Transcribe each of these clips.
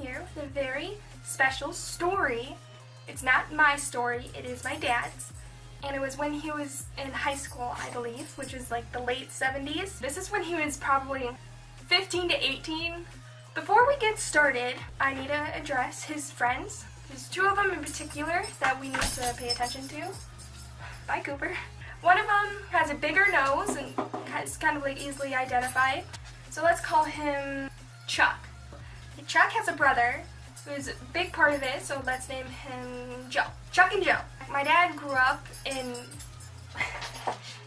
here with a very special story. It's not my story, it is my dad's. And it was when he was in high school, I believe, which is like the late 70s. This is when he was probably 15 to 18. Before we get started, I need to address his friends. There's two of them in particular that we need to pay attention to. Bye, Cooper. One of them has a bigger nose and is kind of like easily identified. So let's call him Chuck. Chuck has a brother who's a big part of it, so let's name him Joe. Chuck and Joe. My dad grew up in...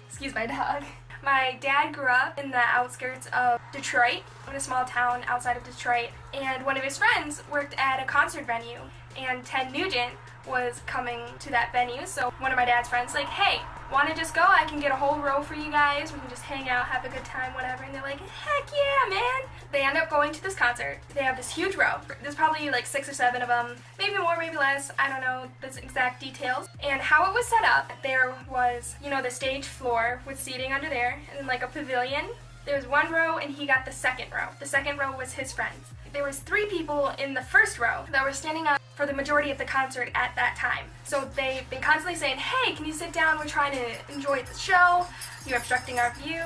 Excuse my dog. My dad grew up in the outskirts of Detroit, in a small town outside of Detroit, and one of his friends worked at a concert venue, and Ted Nugent was coming to that venue, so one of my dad's friends like, hey, want to just go? I can get a whole row for you guys. We can just hang out, have a good time, whatever. And they're like, heck yeah, man. They end up going to this concert. They have this huge row. There's probably like 6 or 7 of them, maybe more, maybe less. I don't know the exact details. And how it was set up, there was, you know, the stage floor with seating under there, and then like a pavilion. There was one row, and he got the second row. The second row was his friends. There was 3 people in the first row that were standing up for the majority of the concert at that time. So they've been constantly saying, hey, can you sit down? We're trying to enjoy the show. You're obstructing our view.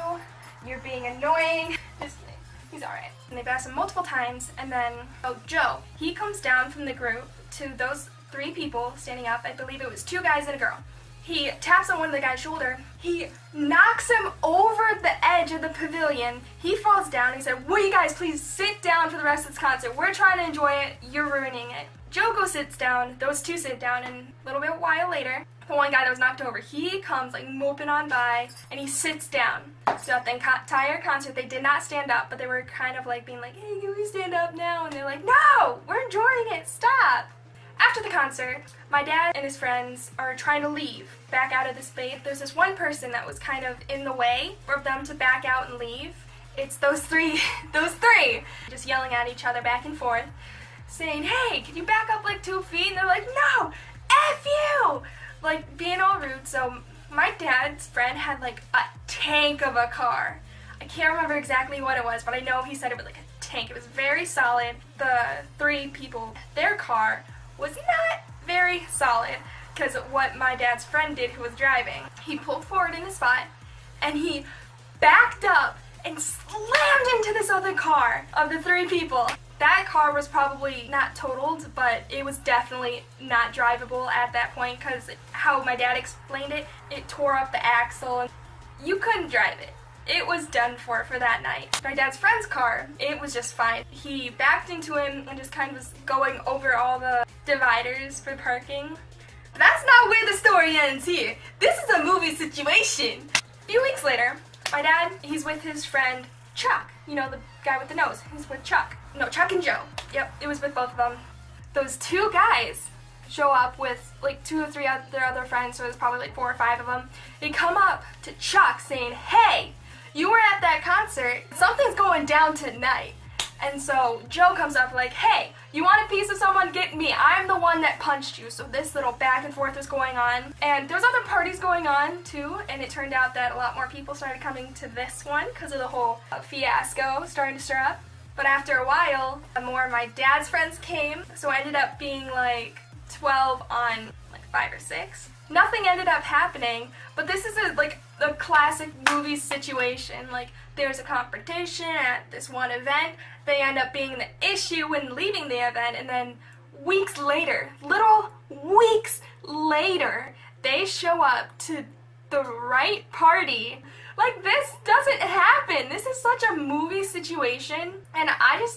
You're being annoying. He's alright. And they've asked him multiple times, and then, Joe, he comes down from the group to those 3 people standing up. I believe it was 2 guys and a girl. He taps on one of the guy's shoulder. He knocks him over the edge of the pavilion. He falls down. He said, will you guys please sit down for the rest of this concert? We're trying to enjoy it. You're ruining it. Joe goes sits down. Those 2 sit down, and a little bit while later, the one guy that was knocked over, he comes like moping on by, and he sits down. Throughout the entire concert, they did not stand up, but they were kind of like being like, hey, can we stand up now? And they're like, no, we're enjoying it. Stop. After the concert, my dad and his friends are trying to leave, back out of the space. There's this one person that was kind of in the way for them to back out and leave. It's those three, just yelling at each other back and forth, saying, hey, can you back up like 2 feet? And they're like, no, F you! Like, being all rude. So my dad's friend had like a tank of a car. I can't remember exactly what it was, but I know he said it was like a tank. It was very solid. The 3 people, their car was not very solid, because what my dad's friend did who was driving, he pulled forward in the spot, and he backed up and slammed into this other car of the 3 people. That car was probably not totaled, but it was definitely not drivable at that point, because how my dad explained it, it tore up the axle, and you couldn't drive it. It was done for that night. My dad's friend's car, it was just fine. He backed into him and just kind of was going over all the dividers for parking. But that's not where the story ends here. This is a movie situation. A few weeks later, my dad, he's with his friend Chuck. You know, the guy with the nose. He's with Chuck. No, Chuck and Joe. Yep, it was with both of them. Those 2 guys show up with like 2 or 3 of their other friends, so there's probably like 4 or 5 of them. They come up to Chuck saying, hey, you were at that concert, something's going down tonight. And so Joe comes up like, hey, you want a piece of someone? Get me. I'm the one that punched you. So this little back and forth was going on. And there's other parties going on too, and it turned out that a lot more people started coming to this one because of the whole fiasco starting to stir up. But after a while, more of my dad's friends came, so it ended up being like 12 on like 5 or 6. Nothing ended up happening, but this is a classic movie situation. Like, there's a confrontation at this one event, they end up being the issue when leaving the event, and then weeks later, literal weeks later, they show up to the right party. Like, this doesn't happen. This is such a movie situation, and I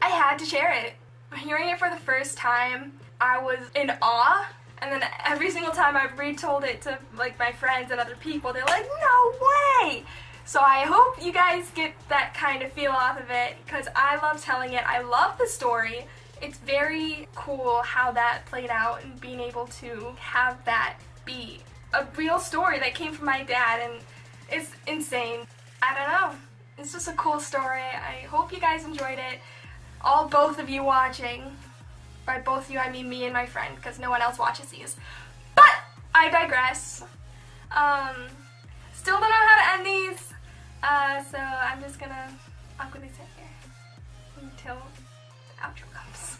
had to share it. Hearing it for the first time, I was in awe. And then every single time I've retold it to like my friends and other people, they're like, no way! So I hope you guys get that kind of feel off of it, because I love telling it. I love the story. It's very cool how that played out and being able to have that be a real story that came from my dad, and it's insane. I don't know. It's just a cool story. I hope you guys enjoyed it. Both of you watching. By both of you, I mean me and my friend, because no one else watches these. But I digress. Still don't know how to end these, so I'm just gonna awkwardly sit here until outro comes.